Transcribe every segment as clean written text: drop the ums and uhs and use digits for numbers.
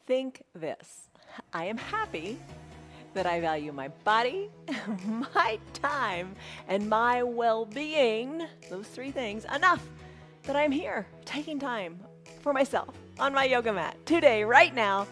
Think this. I am happy that I value my body, my time, and my well-being, those three things, enough that I'm here taking time for myself on my yoga mat today, right now.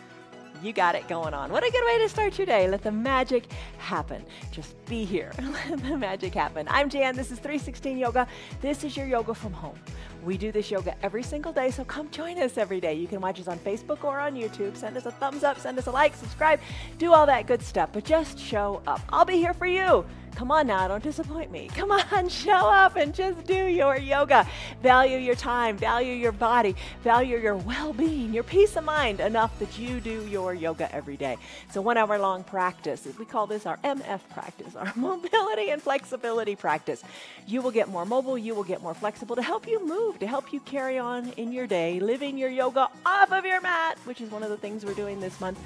You got it going on. What a good way to start your day. Let the magic happen. Just be here. Let the magic happen. I'm Jan. This is 316 Yoga. This is your yoga from home. We do this yoga every single day, so come join us every day. You can watch us on Facebook or on YouTube. Send us a thumbs up, send us a like, subscribe, do all that good stuff, but just show up. I'll be here for you. Come on now, don't disappoint me. Come on, show up and just do your yoga. Value your time, value your body, value your well-being, your peace of mind enough that you do your yoga every day. It's a 1 hour long practice. We call this our MF practice, our mobility and flexibility practice. You will get more mobile, you will get more flexible to help you move, to help you carry on in your day, living your yoga off of your mat, which is one of the things we're doing this month,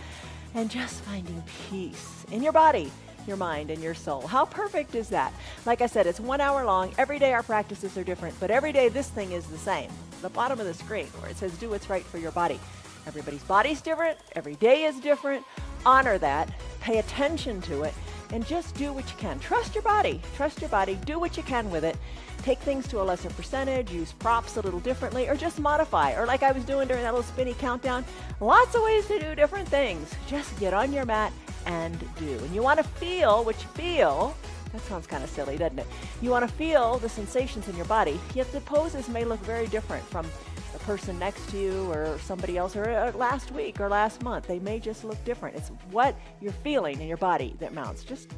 and just finding peace in your body, your mind, and your soul. How perfect is that? Like I said, it's 1 hour long. Every day our practices are different, but every day this thing is the same. The bottom of the screen where it says do what's right for your body. Everybody's body's different. Every day is different. Honor that. Pay attention to it. And just do what you can. Trust your body. Trust your body. Do what you can with it. Take things to a lesser percentage. Use props a little differently, or just modify. Or like I was doing during that little spinny countdown. Lots of ways to do different things. Just get on your mat and do. And you want to feel what you feel. That sounds kind of silly, doesn't it? You want to feel the sensations in your body, yet the poses may look very different from the person next to you or somebody else, or last week or last month. They may just look different. It's what you're feeling in your body that mounts. Just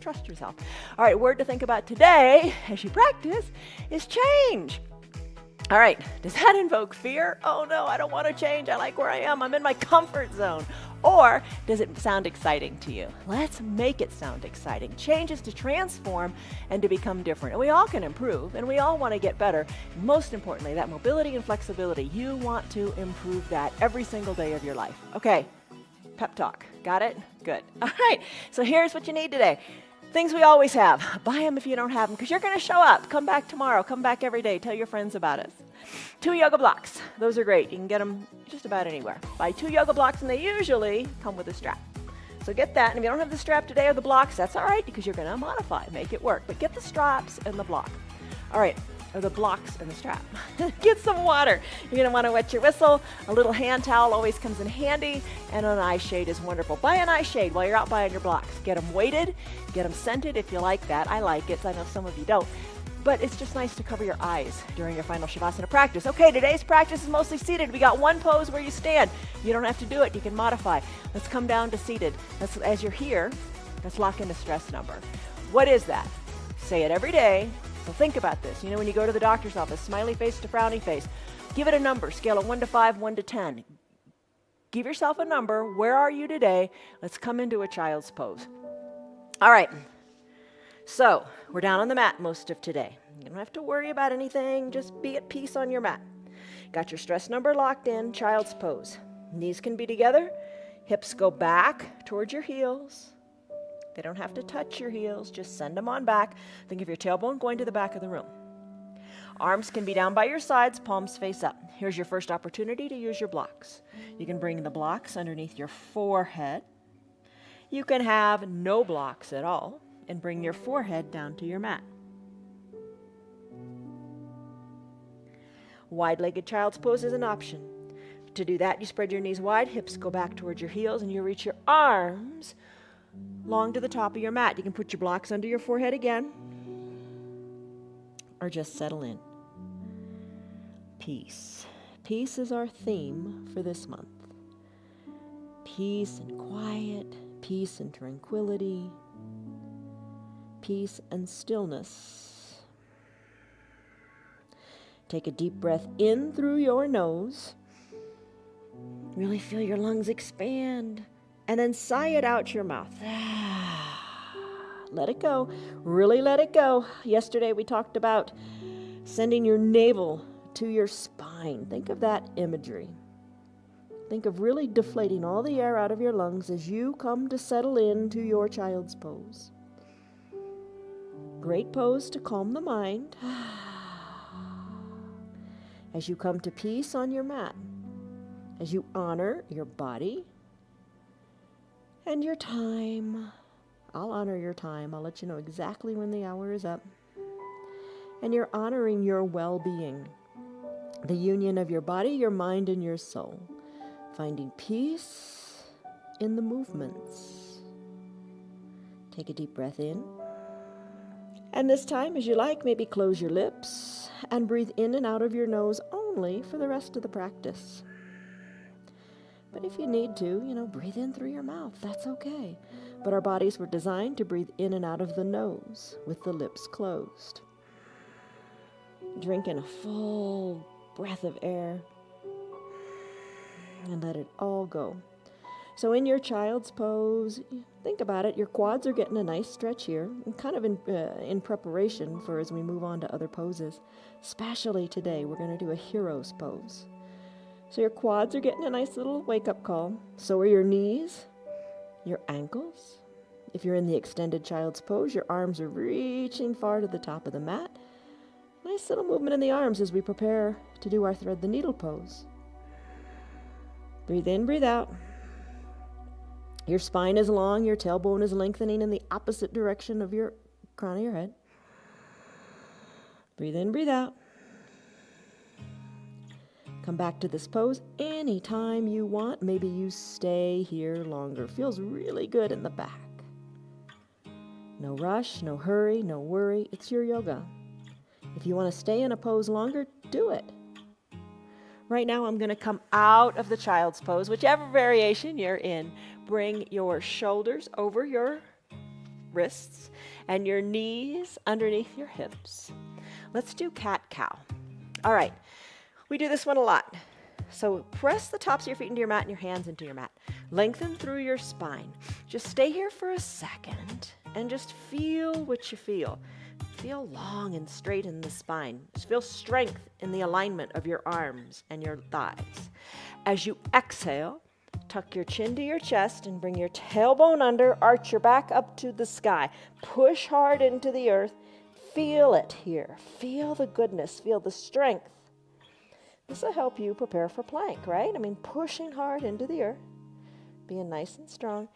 trust yourself. All right, word to think about today as you practice is change. All right, does that invoke fear? Oh no, I don't want to change. I like where I am. I'm in my comfort zone. Or does it sound exciting to you? Let's make it sound exciting. Change is to transform and to become different. And we all can improve, and we all want to get better. Most importantly, that mobility and flexibility, you want to improve that every single day of your life. Okay, pep talk. Got it? Good. All right, so here's what you need today. Things we always have. Buy them if you don't have them, because you're going to show up. Come back tomorrow. Come back every day. Tell your friends about us. 2 yoga blocks. Those are great. You can get them just about anywhere. Buy 2 yoga blocks, and they usually come with a strap. So get that. And if you don't have the strap today or the blocks, that's all right, because you're going to modify, make it work. But get the straps and the block. All right. Or the blocks and the strap. Get some water. You're going to want to wet your whistle. A little hand towel always comes in handy, and an eye shade is wonderful. Buy an eye shade while you're out buying your blocks. Get them weighted, get them scented if you like that. I like it, so I know some of you don't. But it's just nice to cover your eyes during your final Shavasana practice. Okay, today's practice is mostly seated. We got one pose where you stand. You don't have to do it. You can modify. Let's come down to seated. As you're here, let's lock in a stress number. What is that? Say it every day. So think about this. You know, when you go to the doctor's office, smiley face to frowny face, give it a number, scale of 1 to 5, 1 to 10. Give yourself a number. Where are you today? Let's come into a child's pose. All right. So we're down on the mat most of today. You don't have to worry about anything. Just be at peace on your mat. Got your stress number locked in, child's pose. Knees can be together. Hips go back towards your heels. They don't have to touch your heels. Just send them on back. Think of your tailbone going to the back of the room. Arms can be down by your sides, palms face up. Here's your first opportunity to use your blocks. You can bring the blocks underneath your forehead. You can have no blocks at all and bring your forehead down to your mat. Wide-legged child's pose is an option. To do that, you spread your knees wide, hips go back towards your heels, and you reach your arms long to the top of your mat. You can put your blocks under your forehead again, or just settle in. Peace. Peace is our theme for this month. Peace and quiet, peace and tranquility, peace and stillness. Take a deep breath in through your nose. Really feel your lungs expand. And then sigh it out your mouth. Let it go. Really let it go. Yesterday we talked about sending your navel to your spine. Think of that imagery. Think of really deflating all the air out of your lungs as you come to settle into your child's pose. Great pose to calm the mind. As you come to peace on your mat, as you honor your body and your time. I'll honor your time. I'll let you know exactly when the hour is up. And you're honoring your well-being, the union of your body, your mind, and your soul. Finding peace in the movements. Take a deep breath in. And this time, as you like, maybe close your lips and breathe in and out of your nose only for the rest of the practice. But if you need to, breathe in through your mouth. That's okay. But our bodies were designed to breathe in and out of the nose with the lips closed. Drink in a full breath of air and let it all go. So in your child's pose, think about it. Your quads are getting a nice stretch here, and kind of in preparation for as we move on to other poses. Especially today, we're going to do a hero's pose. So your quads are getting a nice little wake-up call. So are your knees, your ankles. If you're in the extended child's pose, your arms are reaching far to the top of the mat. Nice little movement in the arms as we prepare to do our thread the needle pose. Breathe in, breathe out. Your spine is long, your tailbone is lengthening in the opposite direction of your crown of your head. Breathe in, breathe out. Come back to this pose anytime you want. Maybe you stay here longer. Feels really good in the back. No rush, no hurry, no worry. It's your yoga. If you want to stay in a pose longer, do it. Right now, I'm going to come out of the child's pose, whichever variation you're in. Bring your shoulders over your wrists and your knees underneath your hips. Let's do cat-cow. All right, we do this one a lot. So press the tops of your feet into your mat and your hands into your mat. Lengthen through your spine. Just stay here for a second and just feel what you feel. Feel long and straight in the spine. Just feel strength in the alignment of your arms and your thighs. As you exhale, tuck your chin to your chest and bring your tailbone under. Arch your back up to the sky. Push hard into the earth. Feel it here. Feel the goodness. Feel the strength. This will help you prepare for plank, right? Pushing hard into the earth. Being nice and strong.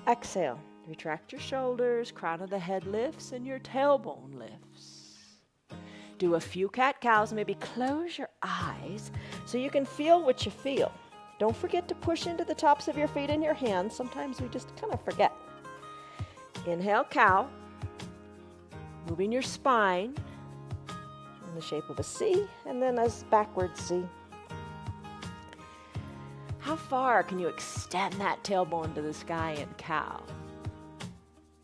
Exhale. Retract your shoulders, crown of the head lifts, and your tailbone lifts. Do a few cat-cows, maybe close your eyes so you can feel what you feel. Don't forget to push into the tops of your feet and your hands. Sometimes we just kind of forget. Inhale, cow. Moving your spine in the shape of a C, and then a backward C. How far can you extend that tailbone to the sky in cow?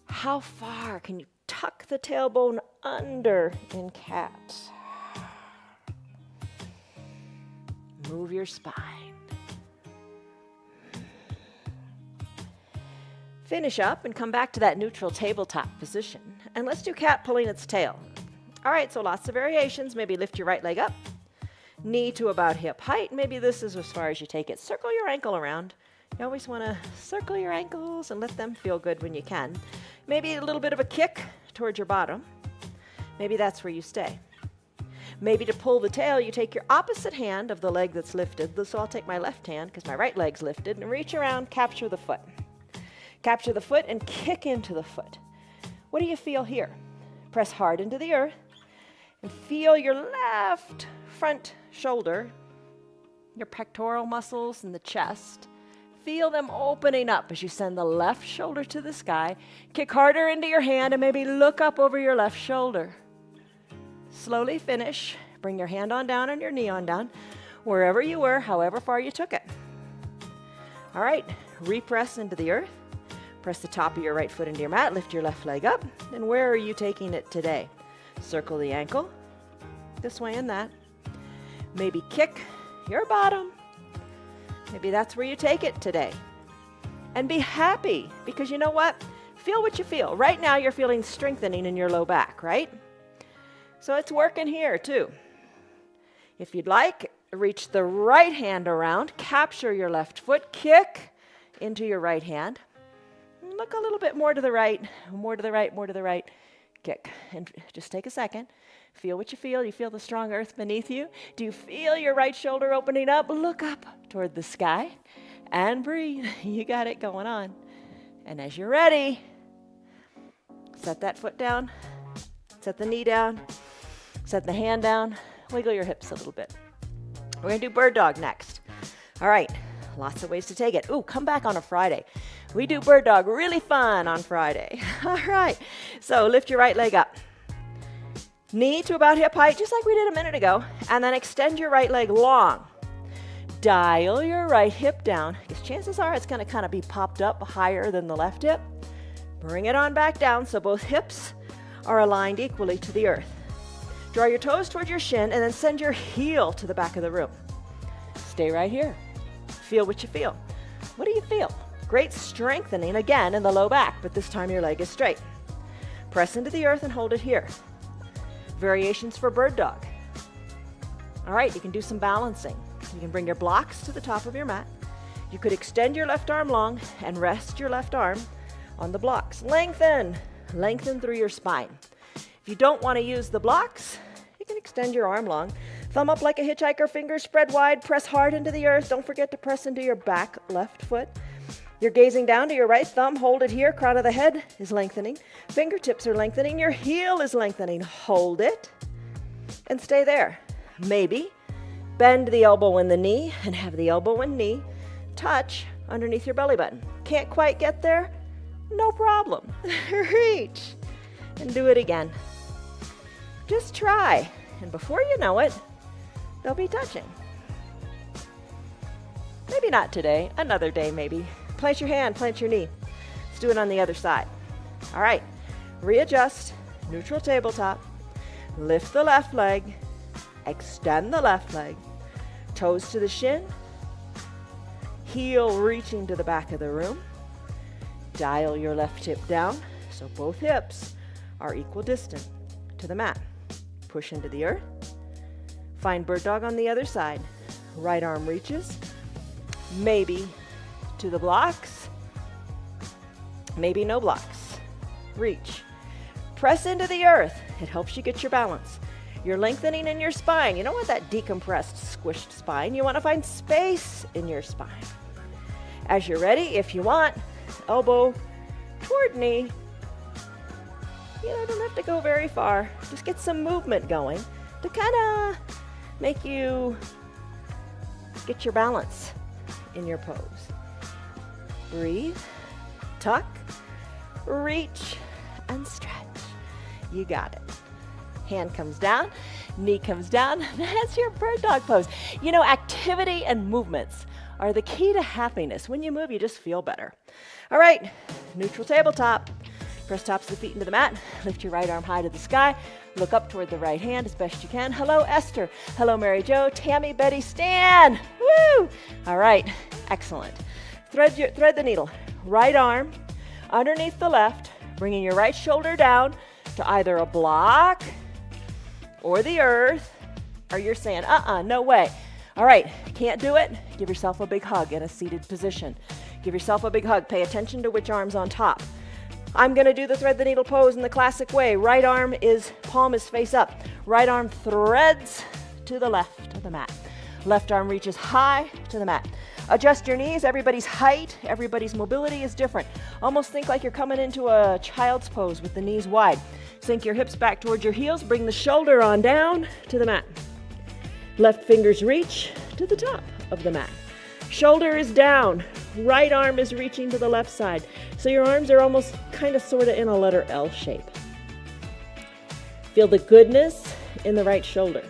How far can you tuck the tailbone under in cat? Move your spine. Finish up and come back to that neutral tabletop position. And let's do cat pulling its tail. All right, so lots of variations. Maybe lift your right leg up, knee to about hip height. Maybe this is as far as you take it. Circle your ankle around. You always want to circle your ankles and let them feel good when you can. Maybe a little bit of a kick towards your bottom. Maybe that's where you stay. Maybe to pull the tail, you take your opposite hand of the leg that's lifted. So I'll take my left hand because my right leg's lifted and reach around, capture the foot. Capture the foot and kick into the foot. What do you feel here? Press hard into the earth and feel your left front shoulder, your pectoral muscles and the chest. Feel them opening up as you send the left shoulder to the sky. Kick harder into your hand and maybe look up over your left shoulder. Slowly finish. Bring your hand on down and your knee on down, wherever you were, however far you took it. All right, repress into the earth. Press the top of your right foot into your mat. Lift your left leg up. And where are you taking it today? Circle the ankle, this way and that. Maybe kick your bottom. Maybe that's where you take it today. And be happy, because you know what? Feel what you feel. Right now you're feeling strengthening in your low back, right? So it's working here too. If you'd like, reach the right hand around, capture your left foot, kick into your right hand. Look a little bit more to the right, more to the right, more to the right. Kick. And just take a second. Feel what you feel. You feel the strong earth beneath you. Do you feel your right shoulder opening up? Look up toward the sky and breathe. You got it going on. And as you're ready, set that foot down, set the knee down, set the hand down, wiggle your hips a little bit. We're going to do bird dog next. All right, lots of ways to take it. Ooh, come back on a Friday. We do bird dog, really fun on Friday. All right, so lift your right leg up. Knee to about hip height, just like we did a minute ago, and then extend your right leg long. Dial your right hip down, because chances are it's going to kind of be popped up higher than the left hip. Bring it on back down so both hips are aligned equally to the earth. Draw your toes toward your shin and then send your heel to the back of the room. Stay right here. Feel what you feel. What do you feel? Great strengthening again in the low back, but this time your leg is straight. Press into the earth and hold it here. Variations for bird dog. All right, you can do some balancing. You can bring your blocks to the top of your mat. You could extend your left arm long and rest your left arm on the blocks. Lengthen through your spine. If you don't want to use the blocks, you can extend your arm long. Thumb up like a hitchhiker, fingers spread wide, press hard into the earth. Don't forget to press into your back left foot. You're gazing down to your right thumb, hold it here, crown of the head is lengthening. Fingertips are lengthening, your heel is lengthening. Hold it and stay there. Maybe bend the elbow and the knee and have the elbow and knee touch underneath your belly button. Can't quite get there? No problem. Reach and do it again. Just try, and before you know it, they'll be touching. Maybe not today, another day maybe. Plant your hand, plant your knee. Let's do it on the other side. All right, readjust, neutral tabletop. Lift the left leg, extend the left leg, toes to the shin, heel reaching to the back of the room. Dial your left hip down so both hips are equal distant to the mat. Push into the earth. Find bird dog on the other side. Right arm reaches, maybe to the blocks, maybe no blocks. Reach. Press into the earth. It helps you get your balance. You're lengthening in your spine. You don't want that decompressed, squished spine. You want to find space in your spine. As you're ready, if you want, elbow toward knee. You don't have to go very far. Just get some movement going to kind of make you get your balance in your pose. Breathe, tuck, reach, and stretch. You got it. Hand comes down, knee comes down. That's your bird dog pose. You know, activity and movements are the key to happiness. When you move, you just feel better. All right, neutral tabletop. Press tops of the feet into the mat. Lift your right arm high to the sky. Look up toward the right hand as best you can. Hello, Esther. Hello, Mary Jo. Tammy, Betty, Stan. Woo! All right, excellent. Thread the needle. Right arm underneath the left, bringing your right shoulder down to either a block or the earth, or you're saying, no way. All right, can't do it? Give yourself a big hug in a seated position. Give yourself a big hug. Pay attention to which arm's on top. I'm going to do the thread the needle pose in the classic way. Right arm palm is face up. Right arm threads to the left of the mat. Left arm reaches high to the mat. Adjust your knees. Everybody's height, everybody's mobility is different. Almost think like you're coming into a child's pose with the knees wide. Sink your hips back towards your heels. Bring the shoulder on down to the mat. Left fingers reach to the top of the mat. Shoulder is down. Right arm is reaching to the left side. So your arms are almost kind of sort of in a letter L shape. Feel the goodness in the right shoulder.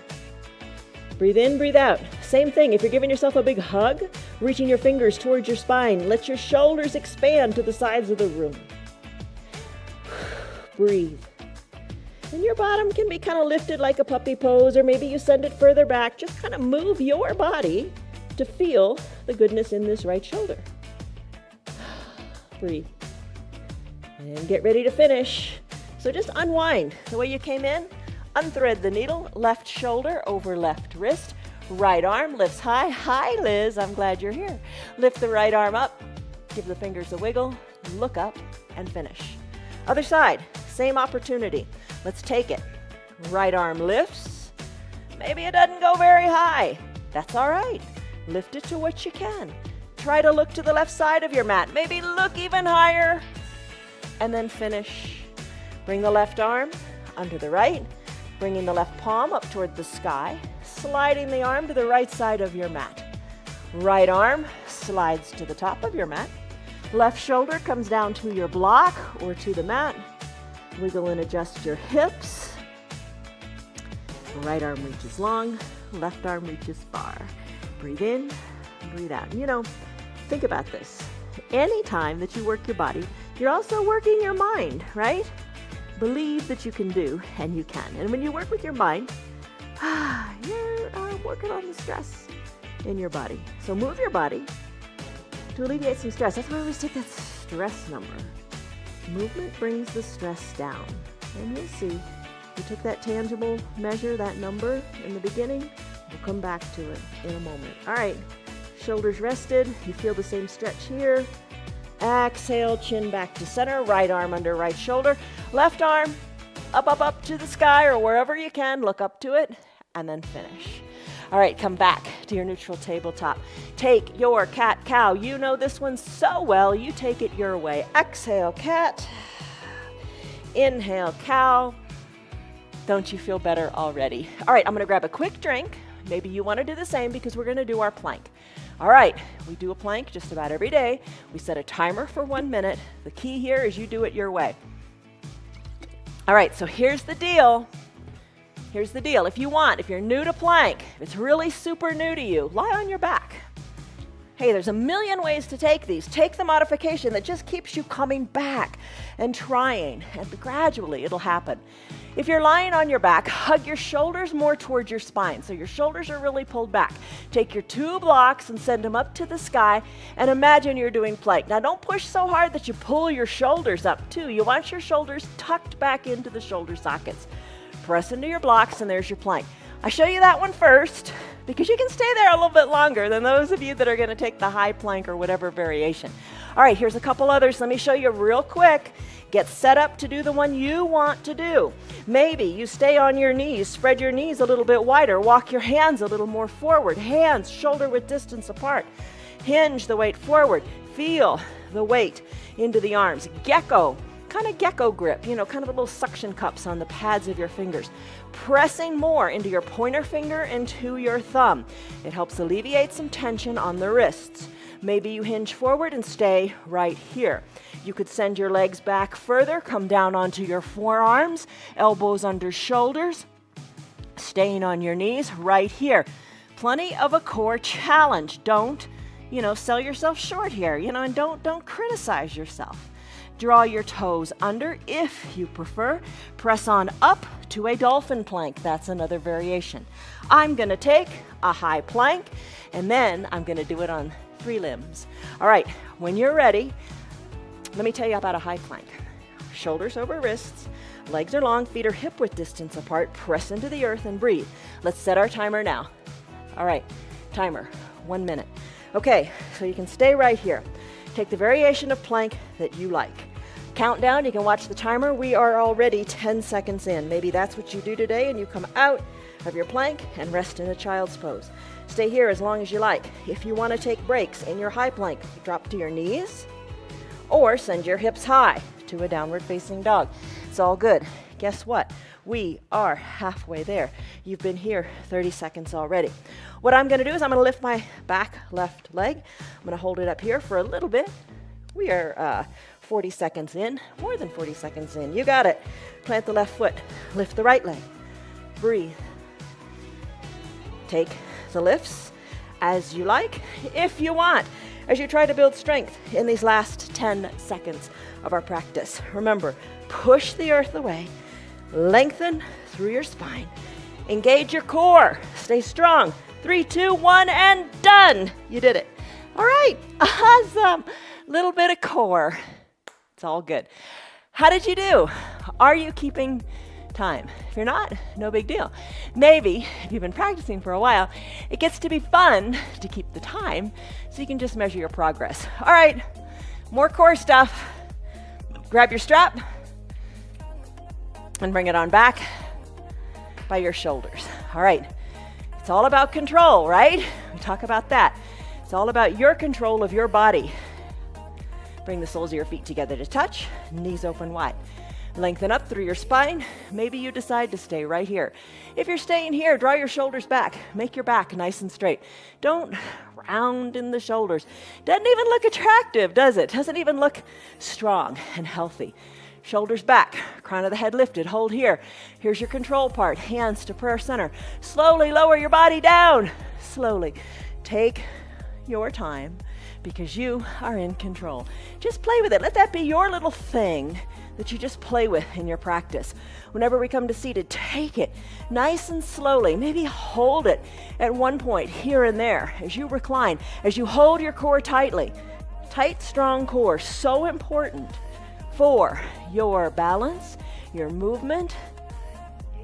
Breathe in, breathe out. Same thing. If you're giving yourself a big hug, reaching your fingers towards your spine. Let your shoulders expand to the sides of the room. Breathe. And your bottom can be kind of lifted like a puppy pose, or maybe you send it further back. Just kind of move your body to feel the goodness in this right shoulder. Breathe. And get ready to finish. So just unwind the way you came in. Unthread the needle, left shoulder over left wrist. Right arm lifts high. Hi, Liz. I'm glad you're here. Lift the right arm up. Give the fingers a wiggle. Look up and finish. Other side, same opportunity. Let's take it. Right arm lifts. Maybe it doesn't go very high. That's all right. Lift it to what you can. Try to look to the left side of your mat. Maybe look even higher. And then finish. Bring the left arm under the right. Bringing the left palm up toward the sky. Sliding the arm to the right side of your mat. Right arm slides to the top of your mat. Left shoulder comes down to your block or to the mat. Wiggle and adjust your hips. Right arm reaches long. Left arm reaches far. Breathe in, breathe out. You know, think about this. Anytime that you work your body, you're also working your mind, right? Believe that you can do, and you can. And when you work with your mind, you're working on the stress in your body. So move your body to alleviate some stress. That's why I always take that stress number. Movement brings the stress down. And you'll see, you took that tangible measure, that number in the beginning. We'll come back to it in a moment. All right, shoulders rested. You feel the same stretch here. Exhale, chin back to center. Right arm under right shoulder. Left arm up to the sky or wherever you can. Look up to it and then finish. All right, come back to your neutral tabletop. Take your cat-cow. You know this one so well. You take it your way. Exhale, cat. Inhale, cow. Don't you feel better already? All right, I'm going to grab a quick drink. Maybe you want to do the same because we're going to do our plank. All right, we do a plank just about every day. We set a timer for 1 minute. The key here is you do it your way. All right, so here's the deal. Here's the deal. If you're new to plank, if it's really super new to you, lie on your back. Hey, there's a million ways to take these. Take the modification that just keeps you coming back and trying, and gradually it'll happen. If you're lying on your back, hug your shoulders more towards your spine, so your shoulders are really pulled back. Take your 2 blocks and send them up to the sky, and imagine you're doing plank. Now, don't push so hard that you pull your shoulders up, too. You want your shoulders tucked back into the shoulder sockets. Press into your blocks, and there's your plank. I show you that one first because you can stay there a little bit longer than those of you that are going to take the high plank or whatever variation. All right, here's a couple others. Let me show you real quick. Get set up to do the one you want to do. Maybe you stay on your knees, spread your knees a little bit wider, walk your hands a little more forward, hands shoulder width distance apart. Hinge the weight forward. Feel the weight into the arms. Gecko. Kind of gecko grip, kind of little suction cups on the pads of your fingers. Pressing more into your pointer finger and to your thumb. It helps alleviate some tension on the wrists. Maybe you hinge forward and stay right here. You could send your legs back further, come down onto your forearms, elbows under shoulders, staying on your knees right here. Plenty of a core challenge. Don't, sell yourself short here, and don't criticize yourself. Draw your toes under if you prefer. Press on up to a dolphin plank. That's another variation. I'm going to take a high plank, and then I'm going to do it on 3 limbs. All right, when you're ready, let me tell you about a high plank. Shoulders over wrists, legs are long, feet are hip width distance apart. Press into the earth and breathe. Let's set our timer now. All right, timer, 1 minute. Okay, so you can stay right here. Take the variation of plank that you like. Countdown, you can watch the timer. We are already 10 seconds in. Maybe that's what you do today, and you come out of your plank and rest in a child's pose. Stay here as long as you like. If you want to take breaks in your high plank, drop to your knees or send your hips high to a downward facing dog. It's all good. Guess what? We are halfway there. You've been here 30 seconds already. What I'm going to do is I'm going to lift my back left leg. I'm going to hold it up here for a little bit. We are 40 seconds in, more than 40 seconds in. You got it. Plant the left foot, lift the right leg. Breathe. Take the lifts as you like, if you want, as you try to build strength in these last 10 seconds of our practice. Remember, push the earth away, lengthen through your spine, engage your core, stay strong. 3, 2, 1, and done. You did it. All right, awesome. Little bit of core. It's all good. How did you do? Are you keeping time? If you're not, no big deal. Maybe, if you've been practicing for a while, it gets to be fun to keep the time so you can just measure your progress. All right, more core stuff. Grab your strap and bring it on back. by your shoulders. All right, it's all about control, right? We talk about that. It's all about your control of your body. Bring the soles of your feet together to touch, knees open wide. Lengthen up through your spine. Maybe you decide to stay right here. If you're staying here, draw your shoulders back. Make your back nice and straight. Don't round in the shoulders. Doesn't even look attractive, does it? Doesn't even look strong and healthy. Shoulders back, crown of the head lifted. Hold here. Here's your control part. Hands to prayer center. Slowly lower your body down. Slowly. Take your time because you are in control. Just play with it. Let that be your little thing that you just play with in your practice. Whenever we come to seated, take it nice and slowly. Maybe hold it at one point here and there as you recline, as you hold your core tightly. Tight, strong core, so important for your balance, your movement,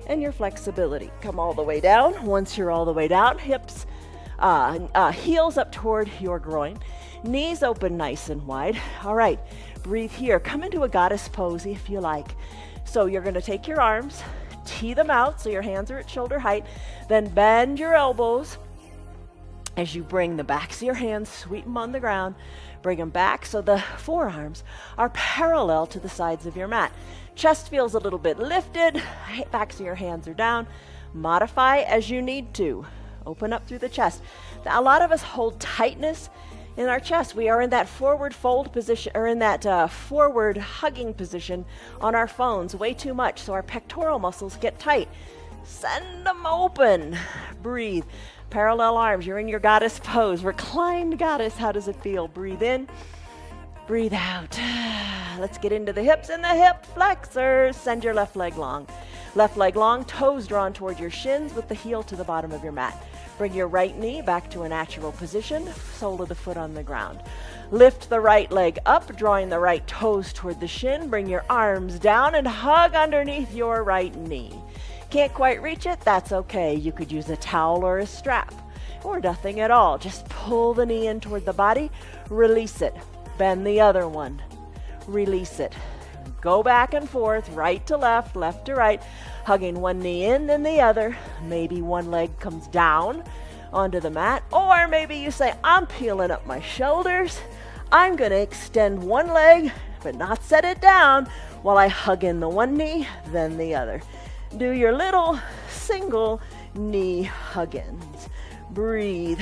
and your flexibility. Come all the way down. Once you're all the way down, hips, heels up toward your groin, knees open nice and wide. All right, breathe here. Come into a goddess pose if you like. So you're going to take your arms, tee them out so your hands are at shoulder height, then bend your elbows as you bring the backs of your hands, sweep them on the ground, bring them back so the forearms are parallel to the sides of your mat. Chest feels a little bit lifted, backs of your hands are down. Modify as you need to. Open up through the chest. Now, a lot of us hold tightness in our chest. We are in that forward fold position, or in that forward hugging position on our phones way too much, so our pectoral muscles get tight. Send them open. Breathe. Parallel arms. You're in your goddess pose. Reclined goddess. How does it feel? Breathe in. Breathe out. Let's get into the hips and the hip flexors. Send your left leg long. Left leg long, toes drawn toward your shins with the heel to the bottom of your mat. Bring your right knee back to a natural position, sole of the foot on the ground. Lift the right leg up, drawing the right toes toward the shin. Bring your arms down and hug underneath your right knee. Can't quite reach it? That's okay. You could use a towel or a strap, or nothing at all. Just pull the knee in toward the body, release it. Bend the other one, release it. Go back and forth, right to left to right, hugging one knee in, then the other. Maybe one leg comes down onto the mat, or maybe you say, I'm peeling up my shoulders. I'm going to extend one leg, but not set it down while I hug in the one knee, then the other. Do your little single knee hug-ins. Breathe.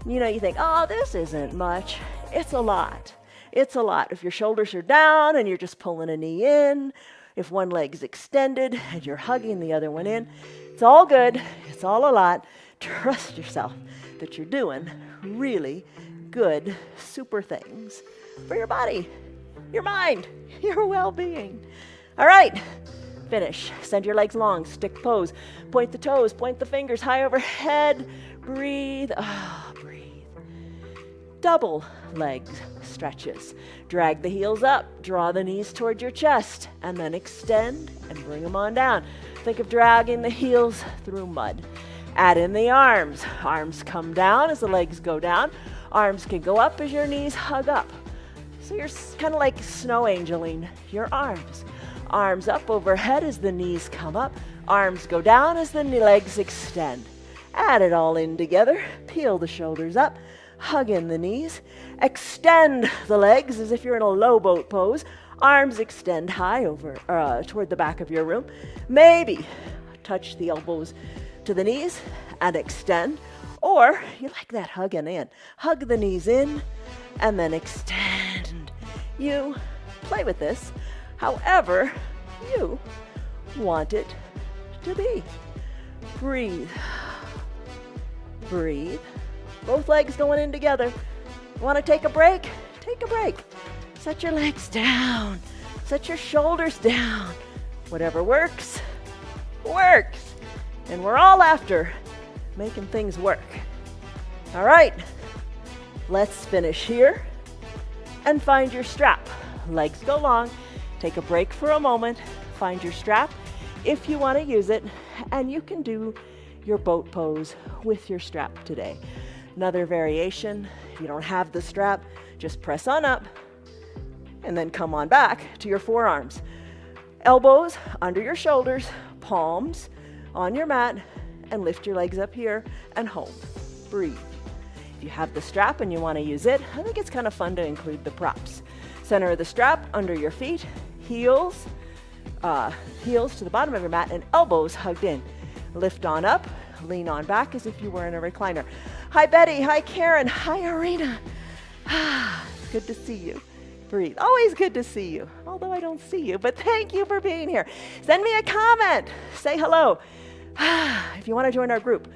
You think, oh, this isn't much. It's a lot. It's a lot. If your shoulders are down and you're just pulling a knee in, if one leg's extended and you're hugging the other one in, it's all good. It's all a lot. Trust yourself that you're doing really good, super things for your body, your mind, your well-being. All right, finish. Send your legs long, stick pose. Point the toes, point the fingers high overhead. Breathe. Breathe. Double leg stretches. Drag the heels up, draw the knees toward your chest, and then extend and bring them on down. Think of dragging the heels through mud. Add in the arms. Arms come down as the legs go down. Arms can go up as your knees hug up. So you're kind of like snow angeling your arms. Arms up overhead as the knees come up. Arms go down as the legs extend. Add it all in together. Peel the shoulders up. Hug in the knees. Extend the legs as if you're in a low boat pose. Arms extend high over toward the back of your room. Maybe touch the elbows to the knees and extend. Or you like that hugging in. Hug the knees in and then extend. You play with this however you want it to be. Breathe. Breathe. Both legs going in together. Want to take a break? Take a break. Set your legs down. Set your shoulders down. Whatever works, works. And we're all after making things work. All right, let's finish here and find your strap. Legs go long. Take a break for a moment. Find your strap if you want to use it, and you can do your boat pose with your strap today. Another variation, if you don't have the strap, just press on up and then come on back to your forearms. Elbows under your shoulders, palms on your mat and lift your legs up here and hold. Breathe. If you have the strap and you want to use it, I think it's kind of fun to include the props. Center of the strap under your feet, heels to the bottom of your mat and elbows hugged in. Lift on up, lean on back as if you were in a recliner. Hi Betty, hi Karen, hi Arena. It's good to see you. Breathe. Always good to see you, although I don't see you, but thank you for being here. Send me a comment, say hello. If you want to join our group,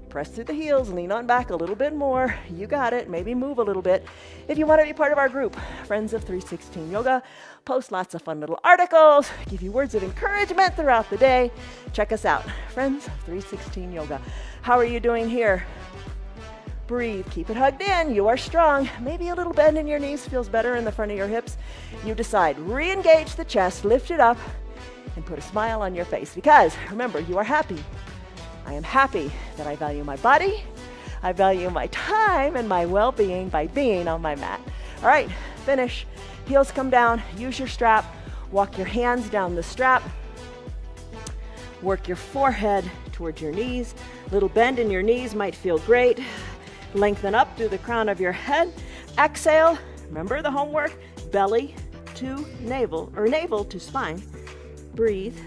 press through the heels, lean on back a little bit more. You got it. Maybe move a little bit. If you want to be part of our group, Friends of 316 Yoga, post lots of fun little articles, give you words of encouragement throughout the day. Check us out, Friends of 316 Yoga. How are you doing here? Breathe. Keep it hugged in. You are strong. Maybe a little bend in your knees feels better in the front of your hips. You decide. Re-engage the chest, lift it up, and put a smile on your face because, remember, you are happy. I am happy that I value my body, I value my time and my well-being by being on my mat. All right, finish. Heels come down, use your strap, walk your hands down the strap, work your forehead towards your knees. Little bend in your knees might feel great. Lengthen up through the crown of your head. Exhale, remember the homework, belly to navel, or navel to spine. Breathe,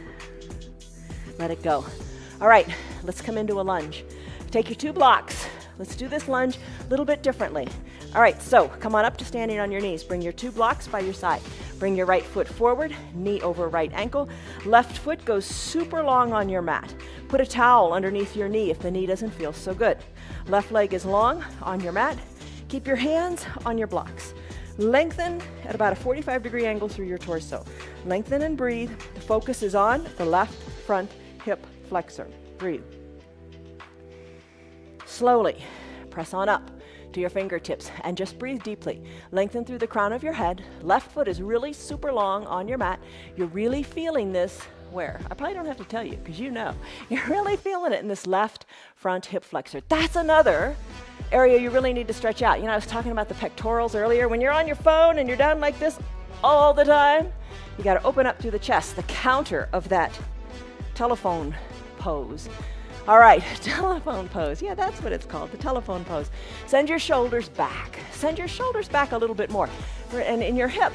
let it go. All right, let's come into a lunge. Take your 2 blocks. Let's do this lunge a little bit differently. All right, so come on up to standing on your knees. Bring your 2 blocks by your side. Bring your right foot forward, knee over right ankle. Left foot goes super long on your mat. Put a towel underneath your knee if the knee doesn't feel so good. Left leg is long on your mat. Keep your hands on your blocks. Lengthen at about a 45-degree angle through your torso. Lengthen and breathe. The focus is on the left front hip flexor. Breathe. Slowly press on up to your fingertips and just breathe deeply. Lengthen through the crown of your head. Left foot is really super long on your mat. You're really feeling this where? I probably don't have to tell you because you know. You're really feeling it in this left front hip flexor. That's another area you really need to stretch out. You know, I was talking about the pectorals earlier. When you're on your phone and you're down like this all the time, you got to open up through the chest, the counter of that telephone pose. All right, telephone pose. Yeah, that's what it's called, the telephone pose. Send your shoulders back. Send your shoulders back a little bit more. And in your hip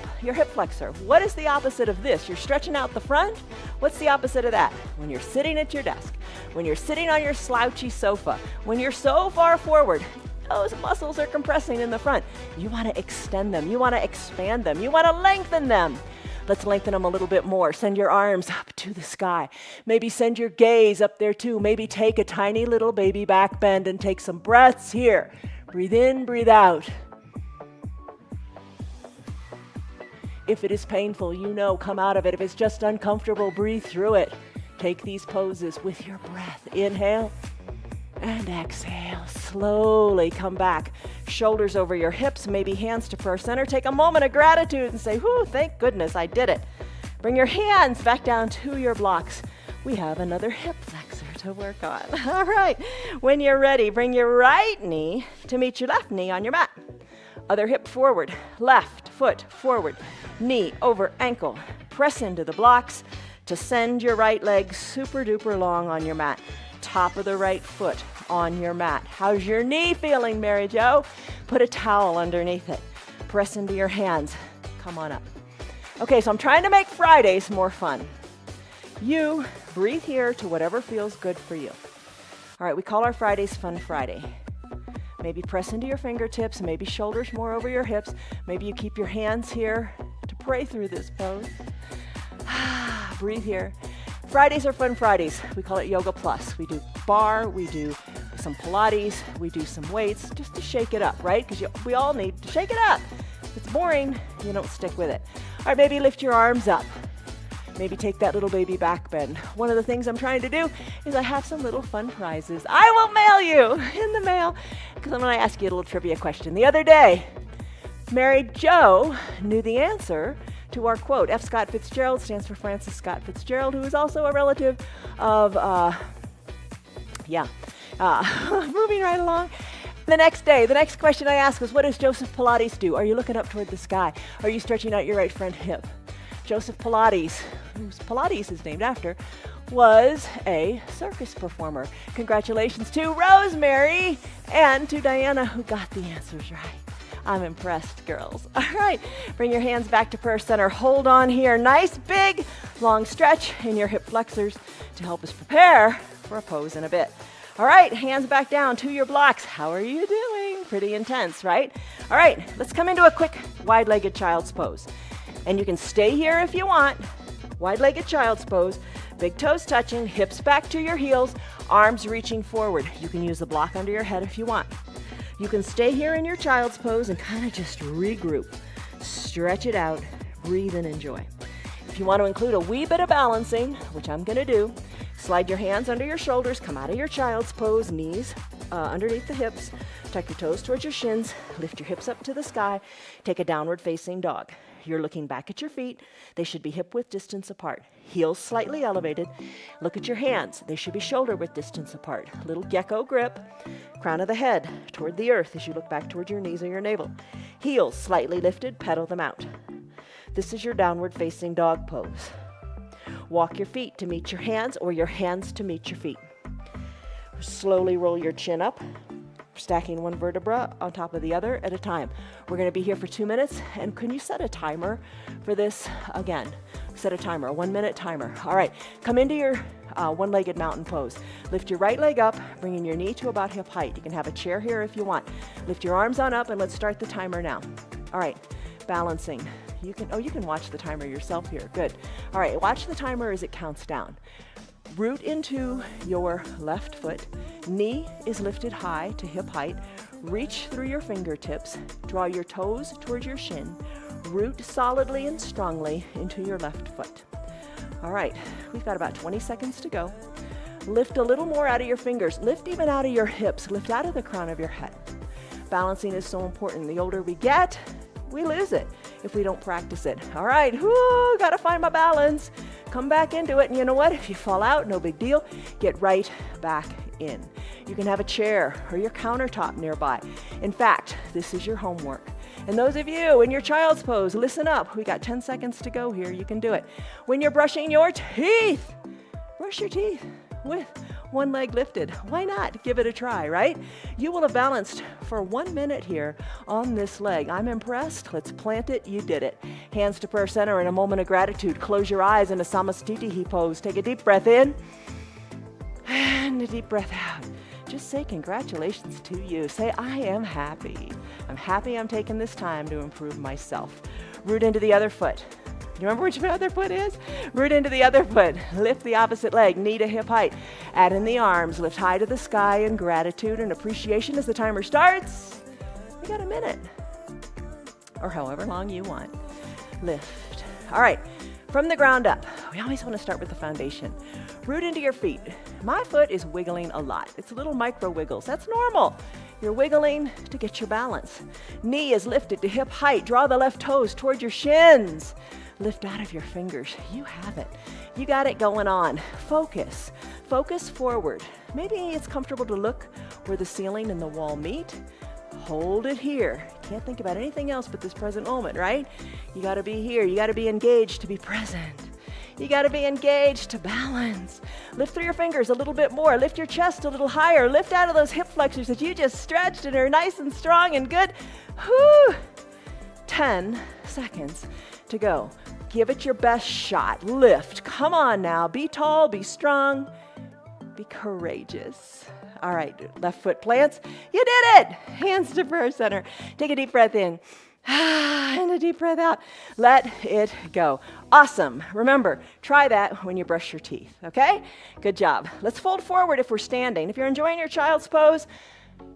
flexor, what is the opposite of this? You're stretching out the front. What's the opposite of that? When you're sitting at your desk, when you're sitting on your slouchy sofa, when you're so far forward, those muscles are compressing in the front. You want to extend them. You want to expand them. You want to lengthen them. Let's lengthen them a little bit more. Send your arms up to the sky. Maybe send your gaze up there too. Maybe take a tiny little baby back bend and take some breaths here. Breathe in, breathe out. If it is painful, you know, come out of it. If it's just uncomfortable, breathe through it. Take these poses with your breath. Inhale and exhale. Slowly come back. Shoulders over your hips, maybe hands to prayer center. Take a moment of gratitude and say, whew, thank goodness I did it. Bring your hands back down to your blocks. We have another hip flexor to work on. All right, when you're ready, bring your right knee to meet your left knee on your mat. Other hip forward, left foot forward, knee over ankle. Press into the blocks to send your right leg super duper long on your mat. Top of the right foot on your mat. How's your knee feeling, Mary Jo? Put a towel underneath it. Press into your hands. Come on up. Okay, so I'm trying to make Fridays more fun. You breathe here to whatever feels good for you. All right, we call our Fridays Fun Friday. Maybe press into your fingertips, maybe shoulders more over your hips. Maybe you keep your hands here to pray through this pose. Breathe here. Fridays are Fun Fridays. We call it Yoga Plus. We do bar, we do some Pilates, we do some weights just to shake it up, right? Because we all need to shake it up. If it's boring, you don't stick with it. All right, maybe lift your arms up. Maybe take that little baby back bend. One of the things I'm trying to do is I have some little fun prizes. I will mail you in the mail because I'm going to ask you a little trivia question. The other day, Mary Jo knew the answer to our quote. F. Scott Fitzgerald stands for Francis Scott Fitzgerald, who is also a relative of, moving right along. The next day, the next question I asked was, what does Joseph Pilates do? Are you looking up toward the sky? Are you stretching out your right front hip? Joseph Pilates, whose Pilates is named after, was a circus performer. Congratulations to Rosemary and to Diana, who got the answers right. I'm impressed, girls. All right, bring your hands back to prayer center. Hold on here. Nice, big, long stretch in your hip flexors to help us prepare for a pose in a bit. All right, hands back down to your blocks. How are you doing? Pretty intense, right? All right, let's come into a quick wide-legged child's pose. And you can stay here if you want. Wide-legged child's pose. Big toes touching, hips back to your heels, arms reaching forward. You can use the block under your head if you want. You can stay here in your child's pose and kind of just regroup. Stretch it out, breathe and enjoy. If you want to include a wee bit of balancing, which I'm going to do, slide your hands under your shoulders, come out of your child's pose, knees underneath the hips, tuck your toes towards your shins, lift your hips up to the sky, take a downward facing dog. You're looking back at your feet. They should be hip-width distance apart. Heels slightly elevated. Look at your hands. They should be shoulder-width distance apart. Little gecko grip. Crown of the head toward the earth as you look back toward your knees or your navel. Heels slightly lifted. Pedal them out. This is your downward facing dog pose. Walk your feet to meet your hands or your hands to meet your feet. Slowly roll your chin up, stacking one vertebra on top of the other at a time. We're going to be here for 2 minutes, and can you set a timer for this? Again, set a timer, a 1 minute timer. All right, come into your one-legged mountain pose. Lift your right leg up, bringing your knee to about hip height. You can have a chair here if you want. Lift your arms on up, and let's start the timer now. All right, balancing. You can watch the timer yourself here. Good. All right, watch the timer as it counts down. Root into your left foot. Knee is lifted high to hip height. Reach through your fingertips. Draw your toes towards your shin. Root solidly and strongly into your left foot. All right, we've got about 20 seconds to go. Lift a little more out of your fingers. Lift even out of your hips. Lift out of the crown of your head. Balancing is so important. The older we get, we lose it if we don't practice it. All right, gotta find my balance. Come back into it, and you know what? If you fall out, no big deal. Get right back in. You can have a chair or your countertop nearby. In fact, this is your homework. And those of you in your child's pose, listen up. We got 10 seconds to go here. You can do it. When you're brushing your teeth, brush your teeth with one leg lifted. Why not? Give it a try, right? You will have balanced for 1 minute here on this leg. I'm impressed. Let's plant it. You did it. Hands to prayer center in a moment of gratitude. Close your eyes in a Samastitihi pose. Take a deep breath in and a deep breath out. Just say congratulations to you. Say, I am happy. I'm happy I'm taking this time to improve myself. Root into the other foot. You remember which other foot is? Root into the other foot. Lift the opposite leg, knee to hip height. Add in the arms. Lift high to the sky in gratitude and appreciation as the timer starts. We got a minute. Or however long you want. Lift. All right. From the ground up, we always want to start with the foundation. Root into your feet. My foot is wiggling a lot. It's little micro wiggles. That's normal. You're wiggling to get your balance. Knee is lifted to hip height. Draw the left toes toward your shins. Lift out of your fingers. You have it. You got it going on. Focus. Focus forward. Maybe it's comfortable to look where the ceiling and the wall meet. Hold it here. Can't think about anything else but this present moment, right? You got to be here. You got to be engaged to be present. You got to be engaged to balance. Lift through your fingers a little bit more. Lift your chest a little higher. Lift out of those hip flexors that you just stretched and are nice and strong and good. Whew. 10 seconds to go. Give it your best shot. Lift. Come on now. Be tall, be strong, be courageous. All right, left foot plants. You did it. Hands to prayer center. Take a deep breath in. And a deep breath out. Let it go. Awesome. Remember, try that when you brush your teeth, okay? Good job. Let's fold forward if we're standing. If you're enjoying your child's pose,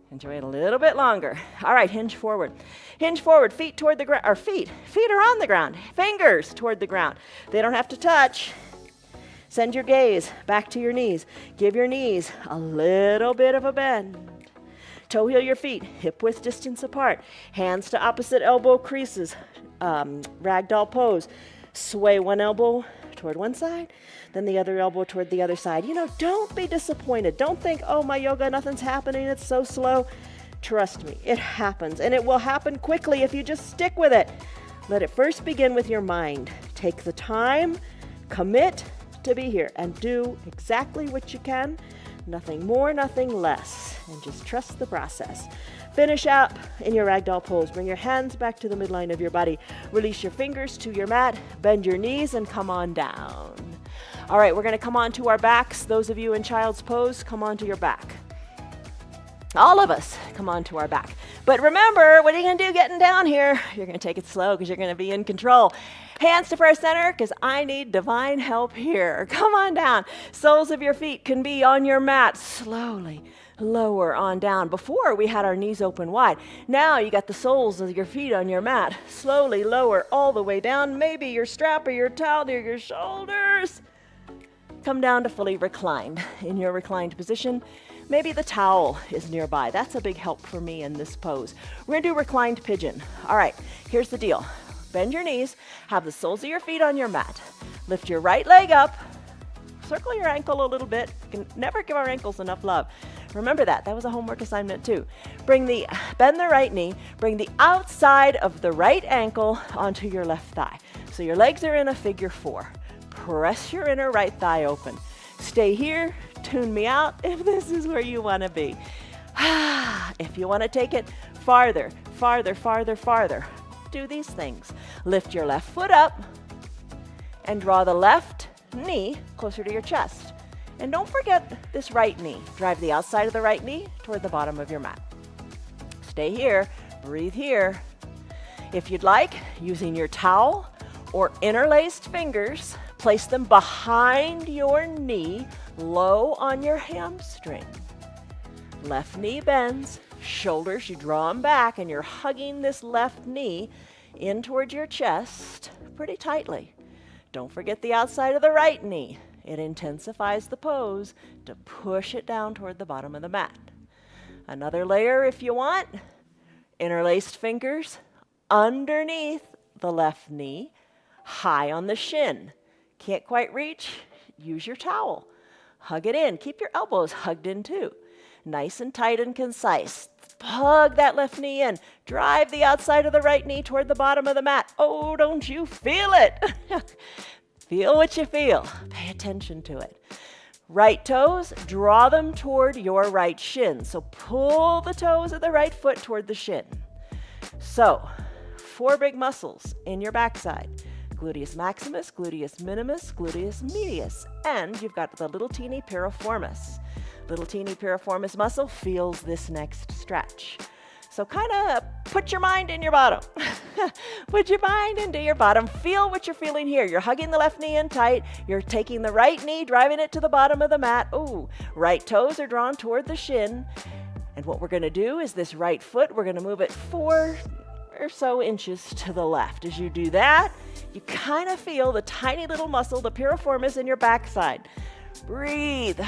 enjoy it a little bit longer. All right, hinge forward. Hinge forward, feet toward the ground, or feet are on the ground, fingers toward the ground. They don't have to touch. Send your gaze back to your knees. Give your knees a little bit of a bend. Toe heel your feet, hip width distance apart. Hands to opposite elbow creases. Ragdoll pose. Sway one elbow toward one side, then the other elbow toward the other side. You know, don't be disappointed. Don't think, oh, my yoga, nothing's happening. It's so slow. Trust me, it happens, and it will happen quickly if you just stick with it. Let it first begin with your mind. Take the time, commit to be here and do exactly what you can. Nothing more, nothing less. And just trust the process. Finish up in your ragdoll pose. Bring your hands back to the midline of your body. Release your fingers to your mat. Bend your knees and come on down. All right, we're going to come on to our backs. Those of you in child's pose, come on to your back. All of us come on to our back. But remember, what are you going to do getting down here? You're going to take it slow because you're going to be in control. Hands to prayer center because I need divine help here. Come on down. Soles of your feet can be on your mat. Slowly lower on down. Before, we had our knees open wide. Now you got the soles of your feet on your mat. Slowly lower all the way down. Maybe your strap or your towel near your shoulders. Come down to fully reclined. In your reclined position, maybe the towel is nearby. That's a big help for me in this pose. We're going to do reclined pigeon. All right, here's the deal. Bend your knees. Have the soles of your feet on your mat. Lift your right leg up. Circle your ankle a little bit. We can never give our ankles enough love. Remember that. That was a homework assignment too. Bend the right knee. Bring the outside of the right ankle onto your left thigh. So your legs are in a figure 4. Press your inner right thigh open. Stay here. Tune me out if this is where you want to be. If you want to take it farther, farther, farther, farther, do these things. Lift your left foot up and draw the left knee closer to your chest. And don't forget this right knee. Drive the outside of the right knee toward the bottom of your mat. Stay here. Breathe here. If you'd like, using your towel or interlaced fingers, place them behind your knee, low on your hamstring. Left knee bends, shoulders, you draw them back, and you're hugging this left knee in towards your chest pretty tightly. Don't forget the outside of the right knee. It intensifies the pose to push it down toward the bottom of the mat. Another layer if you want. Interlaced fingers underneath the left knee, high on the shin. Can't quite reach? Use your towel. Hug it in. Keep your elbows hugged in too. Nice and tight and concise. Hug that left knee in. Drive the outside of the right knee toward the bottom of the mat. Oh, don't you feel it? Feel what you feel. Pay attention to it. Right toes, draw them toward your right shin. So pull the toes of the right foot toward the shin. So, 4 big muscles in your backside. Gluteus maximus, gluteus minimus, gluteus medius. And you've got the little teeny piriformis. Little teeny piriformis muscle feels this next stretch. So kind of put your mind in your bottom. Put your mind into your bottom. Feel what you're feeling here. You're hugging the left knee in tight. You're taking the right knee, driving it to the bottom of the mat. Ooh, right toes are drawn toward the shin. And what we're going to do is this right foot, we're going to move it 4 or so inches to the left. As you do that, you kind of feel the tiny little muscle, the piriformis in your backside. Breathe.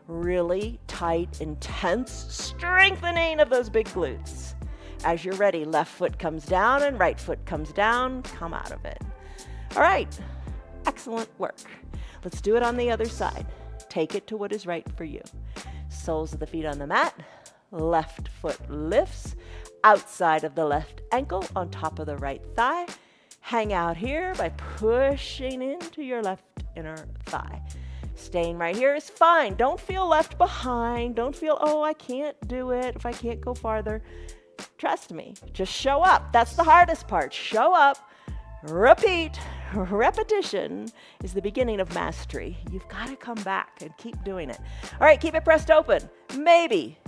Really tight, intense strengthening of those big glutes. As you're ready, left foot comes down and right foot comes down. Come out of it. All right. Excellent work. Let's do it on the other side. Take it to what is right for you. Soles of the feet on the mat. Left foot lifts. Outside of the left ankle on top of the right thigh. Hang out here by pushing into your left inner thigh. Staying right here is fine. Don't feel left behind. Don't feel, oh, I can't do it if I can't go farther. Trust me. Just show up. That's the hardest part. Show up. Repeat. Repetition is the beginning of mastery. You've got to come back and keep doing it. All right, keep it pressed open. Maybe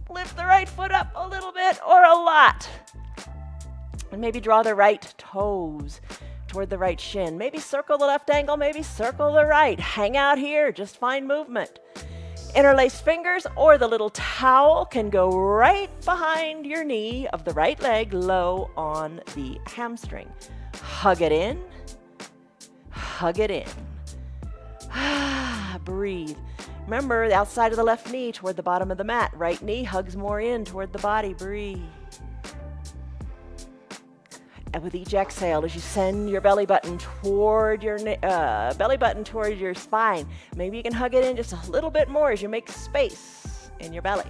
lift the right foot up a little bit or a lot. And maybe draw the right toes toward the right shin. Maybe circle the left ankle, maybe circle the right. Hang out here, just find movement. Interlaced fingers or the little towel can go right behind your knee of the right leg, low on the hamstring. Hug it in. Hug it in. Breathe. Remember, the outside of the left knee toward the bottom of the mat. Right knee hugs more in toward the body. Breathe. And with each exhale, as you send your belly button toward your spine, maybe you can hug it in just a little bit more as you make space in your belly.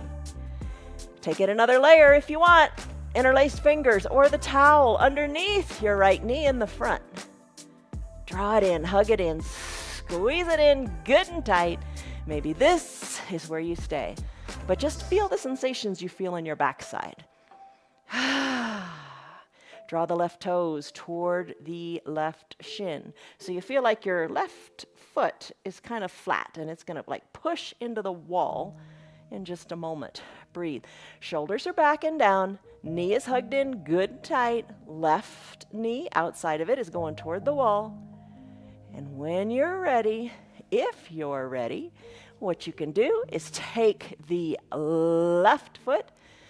Take it another layer if you want. Interlaced fingers or the towel underneath your right knee in the front. Draw it in, hug it in. Squeeze it in good and tight. Maybe this is where you stay. But just feel the sensations you feel in your backside. Draw the left toes toward the left shin. So you feel like your left foot is kind of flat and it's going to like push into the wall in just a moment. Breathe. Shoulders are back and down. Knee is hugged in good and tight. Left knee outside of it is going toward the wall. And when you're ready, if you're ready, what you can do is take the left foot,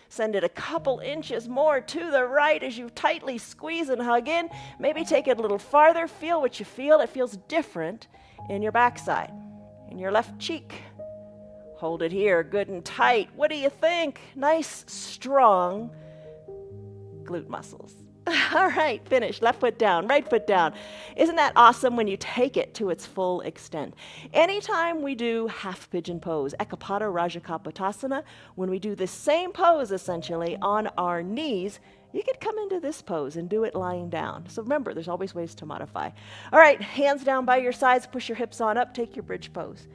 send it a couple inches more to the right as you tightly squeeze and hug in. Maybe take it a little farther. Feel what you feel. It feels different in your backside, in your left cheek. Hold it here, good and tight. What do you think? Nice, strong glute muscles. All right, finish. Left foot down, right foot down. Isn't that awesome when you take it to its full extent? Anytime we do half pigeon pose, Ekapada Rajakapotasana, when we do the same pose essentially on our knees, you could come into this pose and do it lying down. So remember, there's always ways to modify. All right, hands down by your sides, push your hips on up, take your bridge pose.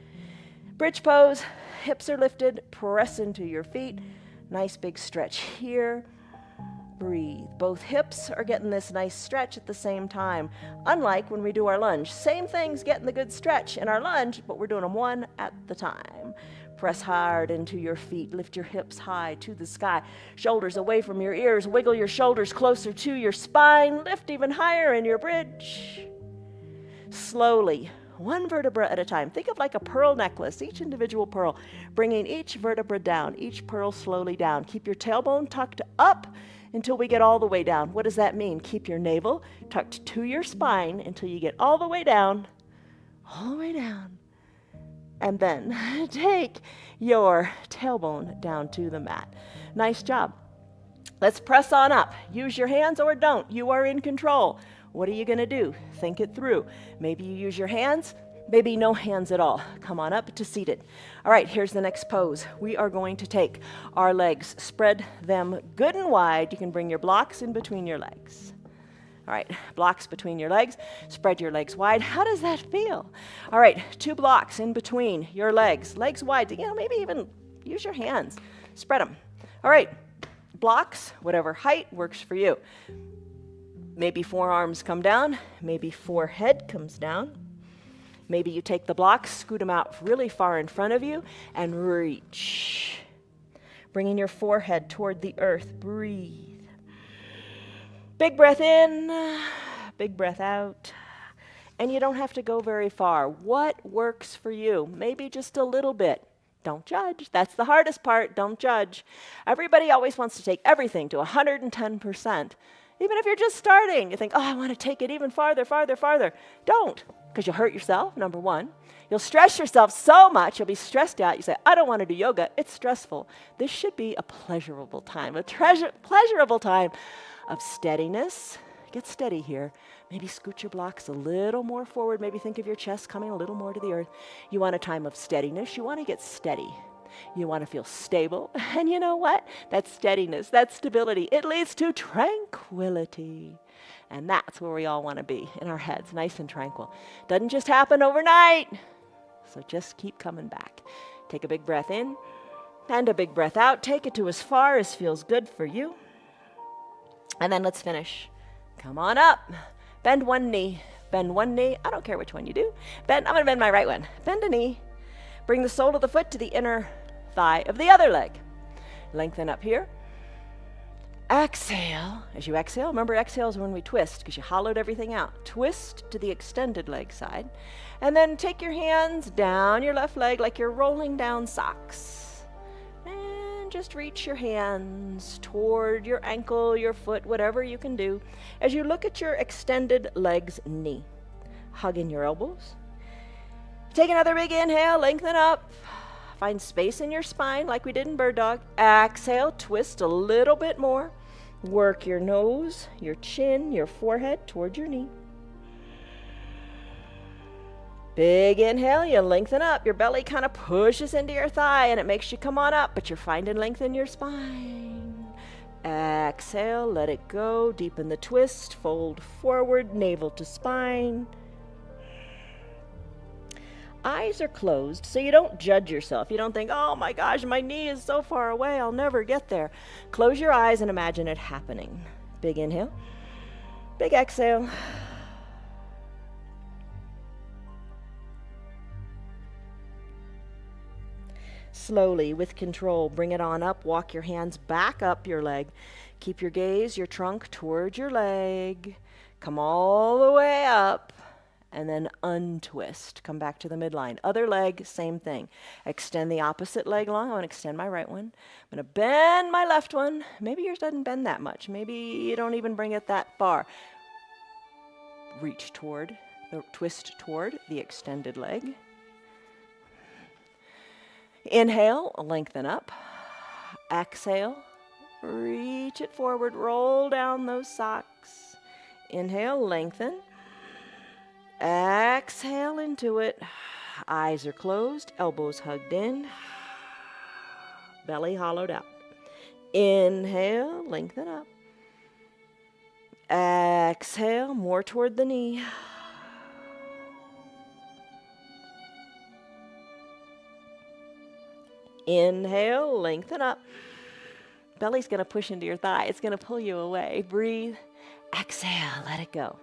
Bridge pose, hips are lifted, press into your feet. Nice big stretch here. Breathe. Both hips are getting this nice stretch at the same time. Unlike when we do our lunge. Same thing's getting the good stretch in our lunge, but we're doing them one at the time. Press hard into your feet. Lift your hips high to the sky. Shoulders away from your ears. Wiggle your shoulders closer to your spine. Lift even higher in your bridge. Slowly, one vertebra at a time. Think of like a pearl necklace, each individual pearl, bringing each vertebra down, each pearl slowly down. Keep your tailbone tucked up until we get all the way down. What does that mean? Keep your navel tucked to your spine until you get all the way down, and then take your tailbone down to the mat. Nice job. Let's press on up. Use your hands or don't. You are in control. What are you going to do? Think it through. Maybe you use your hands, maybe no hands at all. Come on up to seated. All right, here's the next pose. We are going to take our legs, spread them good and wide. You can bring your blocks in between your legs. All right, blocks between your legs. Spread your legs wide. How does that feel? All right, 2 blocks in between your legs. Legs wide. You know, maybe even use your hands. Spread them. All right, blocks, whatever height works for you. Maybe forearms come down. Maybe forehead comes down. Maybe you take the blocks, scoot them out really far in front of you, and reach. Bringing your forehead toward the earth. Breathe. Big breath in, big breath out. And you don't have to go very far. What works for you? Maybe just a little bit. Don't judge. That's the hardest part. Don't judge. Everybody always wants to take everything to 110%. Even if you're just starting, you think, oh, I want to take it even farther, farther, farther. Don't, because you'll hurt yourself, number one. You'll stress yourself so much, you'll be stressed out. You say, I don't want to do yoga. It's stressful. This should be a pleasurable time, a pleasurable time of steadiness. Get steady here. Maybe scoot your blocks a little more forward. Maybe think of your chest coming a little more to the earth. You want a time of steadiness. You want to get steady. You want to feel stable. And you know what? That steadiness, that stability, it leads to tranquility. And that's where we all want to be, in our heads, nice and tranquil. Doesn't just happen overnight. So just keep coming back. Take a big breath in and a big breath out. Take it to as far as feels good for you. And then let's finish. Come on up. Bend one knee. Bend one knee. I don't care which one you do. I'm going to bend my right one. Bend a knee. Bring the sole of the foot to the inner thigh of the other leg. Lengthen up here. Exhale. As you exhale, remember exhale is when we twist because you hollowed everything out. Twist to the extended leg side. And then take your hands down your left leg like you're rolling down socks. And just reach your hands toward your ankle, your foot, whatever you can do. As you look at your extended leg's knee, hug in your elbows. Take another big inhale, lengthen up. Find space in your spine like we did in bird dog. Exhale, twist a little bit more. Work your nose, your chin, your forehead toward your knee. Big inhale, you lengthen up. Your belly kind of pushes into your thigh and it makes you come on up, but you're finding length in your spine. Exhale, let it go. Deepen the twist, fold forward, navel to spine. Eyes are closed, so you don't judge yourself. You don't think, oh my gosh, my knee is so far away, I'll never get there. Close your eyes and imagine it happening. Big inhale, big exhale. Slowly, with control, bring it on up. Walk your hands back up your leg. Keep your gaze, your trunk towards your leg. Come all the way up. And then untwist. Come back to the midline. Other leg, same thing. Extend the opposite leg long. I want to extend my right one. I'm going to bend my left one. Maybe yours doesn't bend that much. Maybe you don't even bring it that far. Reach toward, twist toward the extended leg. Inhale, lengthen up. Exhale, reach it forward, roll down those socks. Inhale, lengthen. Exhale into it. Eyes are closed, elbows hugged in, belly hollowed out. Inhale, lengthen up. Exhale, more toward the knee. Inhale, lengthen up. Belly's going to push into your thigh. It's going to pull you away. Breathe. Exhale, let it go.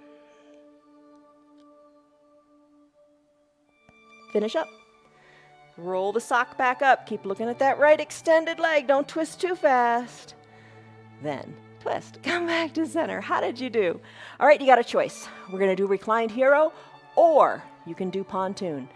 Finish up. Roll the sock back up. Keep looking at that right extended leg. Don't twist too fast. Then twist. Come back to center. How did you do? All right, you got a choice. We're going to do reclined hero, or you can do pontoon.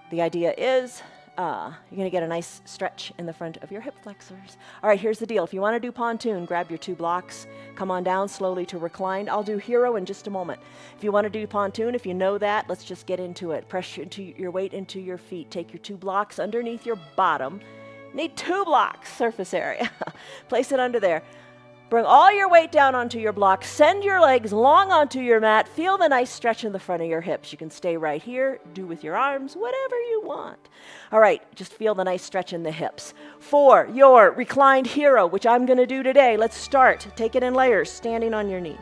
The idea is you're going to get a nice stretch in the front of your hip flexors. All right, here's the deal. If you want to do pontoon, grab your 2 blocks. Come on down slowly to reclined. I'll do hero in just a moment. If you want to do pontoon, if you know that, let's just get into it. Press your weight into your feet. Take your 2 blocks underneath your bottom. Need 2 blocks surface area. Place it under there. Bring all your weight down onto your block. Send your legs long onto your mat. Feel the nice stretch in the front of your hips. You can stay right here, do with your arms, whatever you want. All right, just feel the nice stretch in the hips. For your reclined hero, which I'm going to do today, let's start. Take it in layers, standing on your knees.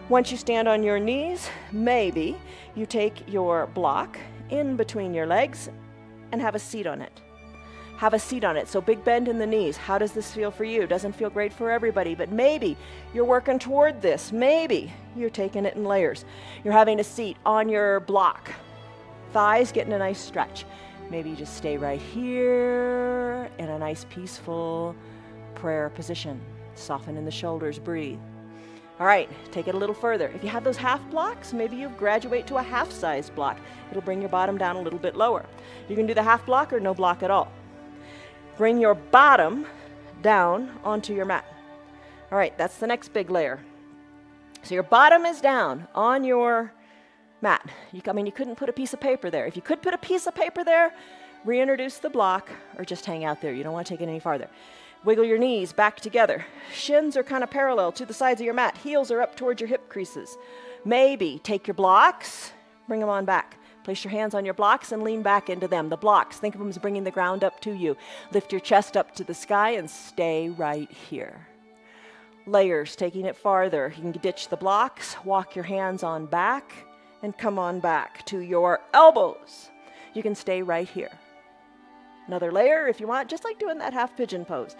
Once you stand on your knees, maybe you take your block in between your legs and have a seat on it. Have a seat on it. So big bend in the knees. How does this feel for you? Doesn't feel great for everybody, but maybe you're working toward this. Maybe you're taking it in layers. You're having a seat on your block. Thighs getting a nice stretch. Maybe you just stay right here in a nice peaceful prayer position. Soften in the shoulders, breathe. All right, take it a little further. If you have those half blocks, maybe you graduate to a half-size block. It'll bring your bottom down a little bit lower. You can do the half block or no block at all. Bring your bottom down onto your mat. All right, that's the next big layer. So your bottom is down on your mat. You couldn't put a piece of paper there. If you could put a piece of paper there, reintroduce the block or just hang out there. You don't want to take it any farther. Wiggle your knees back together. Shins are kind of parallel to the sides of your mat. Heels are up towards your hip creases. Maybe take your blocks, bring them on back. Place your hands on your blocks and lean back into them. The blocks, think of them as bringing the ground up to you. Lift your chest up to the sky and stay right here. Layers, taking it farther. You can ditch the blocks, walk your hands on back, and come on back to your elbows. You can stay right here. Another layer if you want, just like doing that half pigeon pose.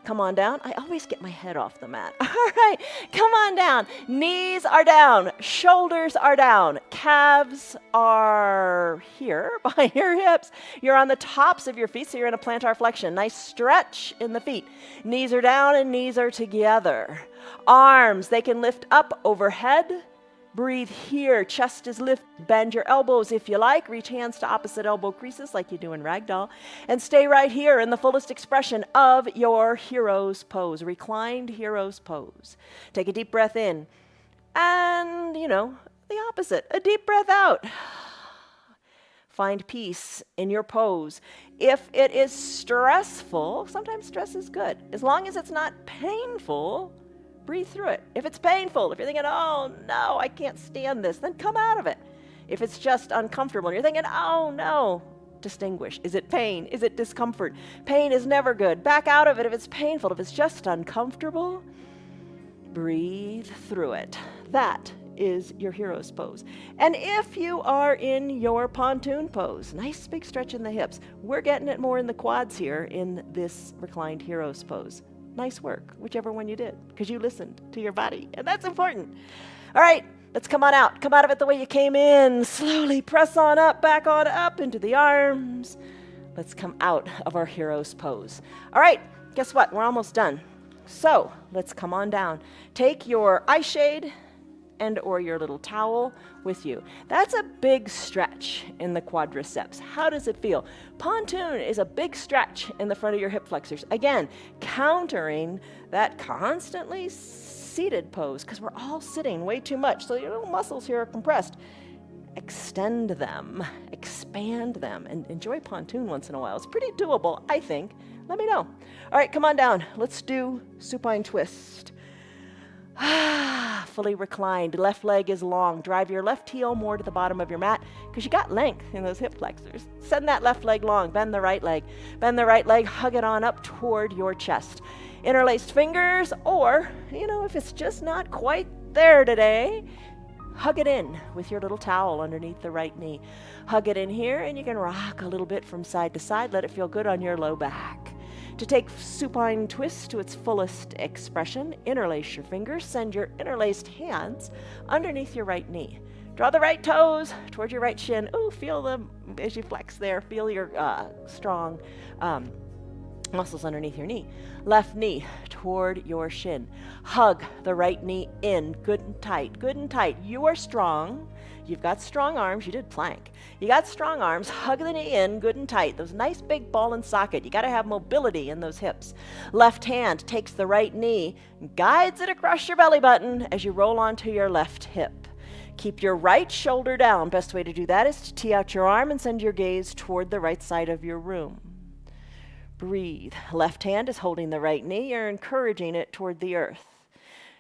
Come on down. I always get my head off the mat. All right, come on down. Knees are down. Shoulders are down. Calves are here by your hips. You're on the tops of your feet, so you're in a plantar flexion. Nice stretch in the feet. Knees are down and knees are together. Arms, they can lift up overhead. Breathe here. Chest is lifted. Bend your elbows if you like. Reach hands to opposite elbow creases like you do in ragdoll. And stay right here in the fullest expression of your hero's pose. Reclined hero's pose. Take a deep breath in. And, the opposite. A deep breath out. Find peace in your pose. If it is stressful, sometimes stress is good. As long as it's not painful, breathe through it. If it's painful, if you're thinking, oh no, I can't stand this, then come out of it. If it's just uncomfortable and you're thinking, oh no, distinguish. Is it pain? Is it discomfort? Pain is never good. Back out of it if it's painful. If it's just uncomfortable, breathe through it. That is your hero's pose. And if you are in your pontoon pose, nice big stretch in the hips. We're getting it more in the quads here in this reclined hero's pose. Nice work, whichever one you did, because you listened to your body, and that's important. All right, let's come on out. Come out of it the way you came in. Slowly press on up, back on up into the arms. Let's come out of our hero's pose. All right, guess what? We're almost done. So let's come on down. Take your eye shade and or your little towel with you. That's a big stretch in the quadriceps. How does it feel? Pontoon is a big stretch in the front of your hip flexors. Again, countering that constantly seated pose because we're all sitting way too much. So your little muscles here are compressed. Extend them, expand them, and enjoy pontoon once in a while. It's pretty doable, I think. Let me know. All right, come on down. Let's do supine twist. Fully reclined. Left leg is long. Drive your left heel more to the bottom of your mat because you got length in those hip flexors. Send that left leg long. Bend the right leg. Bend the right leg. Hug it on up toward your chest. Interlaced fingers, or, if it's just not quite there today, hug it in with your little towel underneath the right knee. Hug it in here, and you can rock a little bit from side to side. Let it feel good on your low back. To take supine twist to its fullest expression, interlace your fingers. Send your interlaced hands underneath your right knee. Draw the right toes towards your right shin. Ooh, feel them as you flex there. Feel your strong muscles underneath your knee. Left knee toward your shin. Hug the right knee in, good and tight, good and tight. You are strong. You've got strong arms. You did plank. You got strong arms. Hug the knee in, good and tight. Those nice big ball and socket. You got to have mobility in those hips. Left hand takes the right knee, guides it across your belly button as you roll onto your left hip. Keep your right shoulder down. Best way to do that is to tee out your arm and send your gaze toward the right side of your room. Breathe. Left hand is holding the right knee. You're encouraging it toward the earth.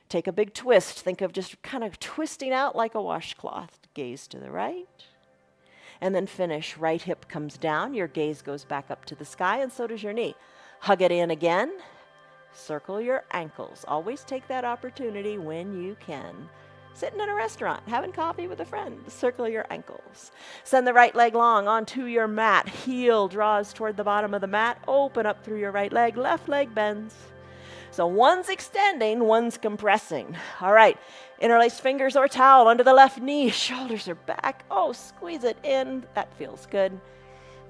Take a big twist. Think of just kind of twisting out like a washcloth. Gaze to the right. And then finish. Right hip comes down. Your gaze goes back up to the sky, and so does your knee. Hug it in again. Circle your ankles. Always take that opportunity when you can. Sitting in a restaurant, having coffee with a friend. Circle your ankles. Send the right leg long onto your mat. Heel draws toward the bottom of the mat. Open up through your right leg. Left leg bends. So one's extending, one's compressing. All right, interlaced fingers or towel under the left knee. Shoulders are back. Oh, squeeze it in. That feels good.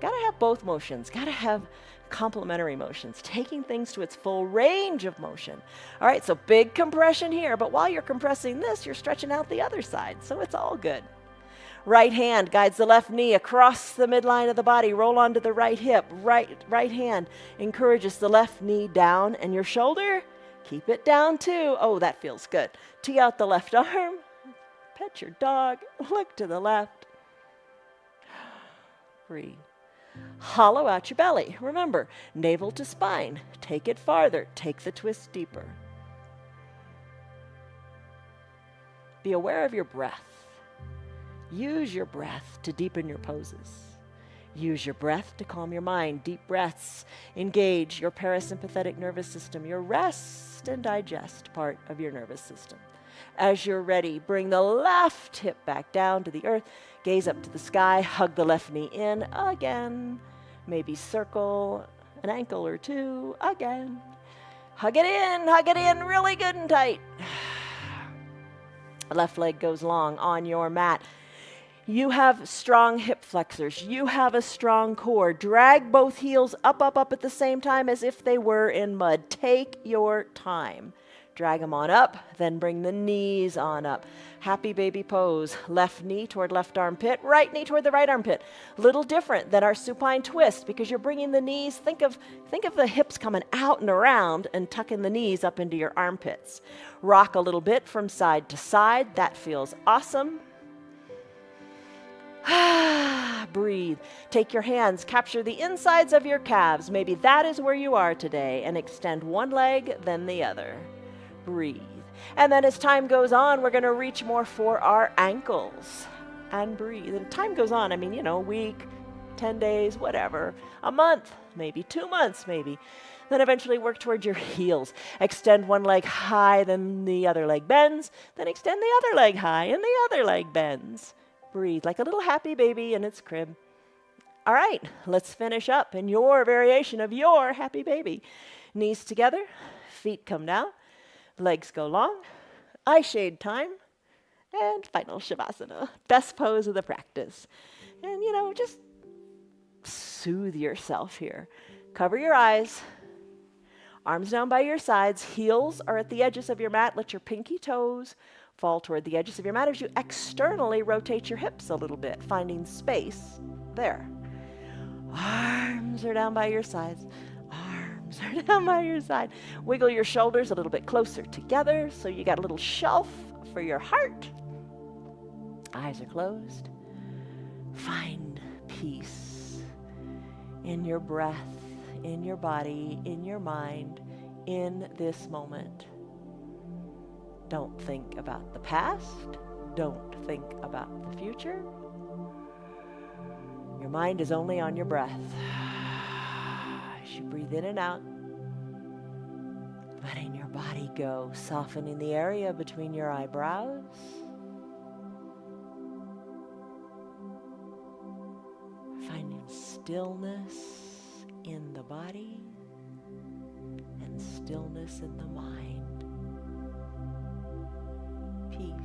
Got to have both motions. Got to have complementary motions, taking things to its full range of motion. All right, so big compression here, but while you're compressing this, you're stretching out the other side, so it's all good. Right hand guides the left knee across the midline of the body. Roll onto the right hip. Right hand encourages the left knee down, and your shoulder, keep it down too. Oh, that feels good. Tee out the left arm. Pet your dog. Look to the left. Breathe. Hollow out your belly. Remember, navel to spine. Take it farther. Take the twist deeper. Be aware of your breath. Use your breath to deepen your poses. Use your breath to calm your mind. Deep breaths engage your parasympathetic nervous system, your rest and digest part of your nervous system. As you're ready, bring the left hip back down to the earth. Gaze up to the sky. Hug the left knee in again. Maybe circle an ankle or two again. Hug it in really good and tight. Left leg goes long on your mat. You have strong hip flexors. You have a strong core. Drag both heels up at the same time as if they were in mud. Take your time. Drag them on up, then bring the knees on up. Happy baby pose. Left knee toward left armpit, right knee toward the right armpit. Little different than our supine twist because you're bringing the knees. Think of the hips coming out and around and tucking the knees up into your armpits. Rock a little bit from side to side. That feels awesome. Breathe. Take your hands, capture the insides of your calves. Maybe that is where you are today, and extend one leg, then the other. Breathe. And then as time goes on, we're going to reach more for our ankles. And breathe. And time goes on, a week, 10 days, whatever. A month, maybe 2 months, maybe. Then eventually work towards your heels. Extend one leg high, then the other leg bends. Then extend the other leg high, and the other leg bends. Breathe like a little happy baby in its crib. All right, let's finish up in your variation of your happy baby. Knees together, feet come down, legs go long, eye shade time, and final Shavasana. Best pose of the practice. And, just soothe yourself here. Cover your eyes. Arms down by your sides. Heels are at the edges of your mat. Let your pinky toes fall toward the edges of your mat as you externally rotate your hips a little bit, finding space there. Arms are down by your sides. Arms are down by your side. Wiggle your shoulders a little bit closer together so you got a little shelf for your heart. Eyes are closed. Find peace in your breath, in your body, in your mind, in this moment. Don't think about the past. Don't think about the future. Your mind is only on your breath. As you breathe in and out, letting your body go, softening the area between your eyebrows. Finding stillness in the body and stillness in the mind. Peace.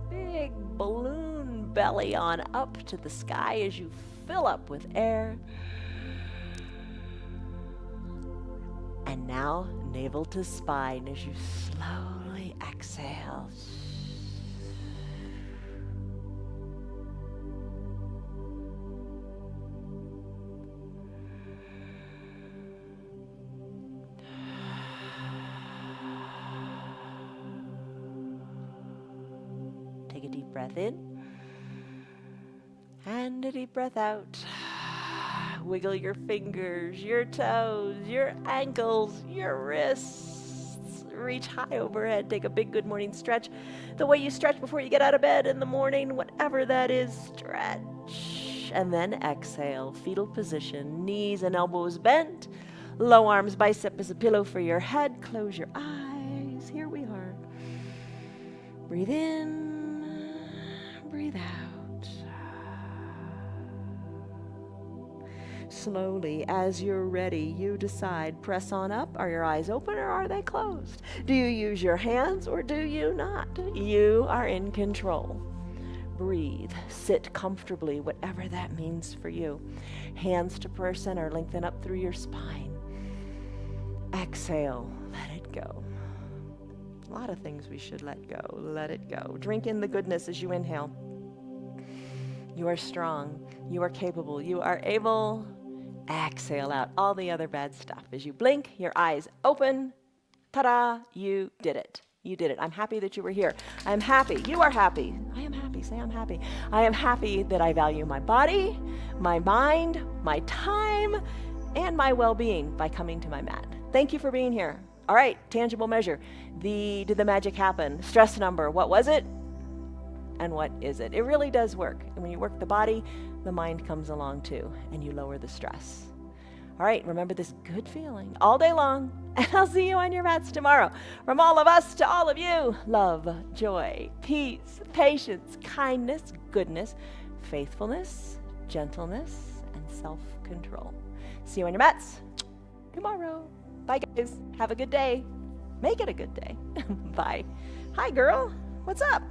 Big balloon belly on up to the sky as you fill up with air. And now navel to spine as you slowly exhale. Take a deep breath in and a deep breath out. Wiggle your fingers, your toes, your ankles, your wrists. Reach high overhead. Take a big good morning stretch. The way you stretch before you get out of bed in the morning, whatever that is, stretch. And then exhale, fetal position, knees and elbows bent. Low arms, bicep as a pillow for your head. Close your eyes. Here we are. Breathe in, breathe out. Slowly, as you're ready, you decide, press on up. Are your eyes open or are they closed? Do you use your hands or do you not? You are in control. Breathe, sit comfortably, whatever that means for you. Hands to prayer center, lengthen up through your spine. Exhale, let it go. A lot of things we should let go. Let it go. Drink in the goodness as you inhale. You are strong. You are capable. You are able. Exhale out all the other bad stuff. As you blink, your eyes open. Ta-da! You did it. You did it. I'm happy that you were here. I'm happy. You are happy. I am happy. Say I'm happy. I am happy that I value my body, my mind, my time, and my well-being by coming to my mat. Thank you for being here. All right, tangible measure. Did the magic happen? Stress number. What was it? And what is it? It really does work. And when you work the body, the mind comes along too, and you lower the stress. All right, remember this good feeling all day long, and I'll see you on your mats tomorrow. From all of us to all of you, love, joy, peace, patience, kindness, goodness, faithfulness, gentleness, and self-control. See you on your mats tomorrow. Bye, guys. Have a good day. Make it a good day. Bye. Hi, girl. What's up?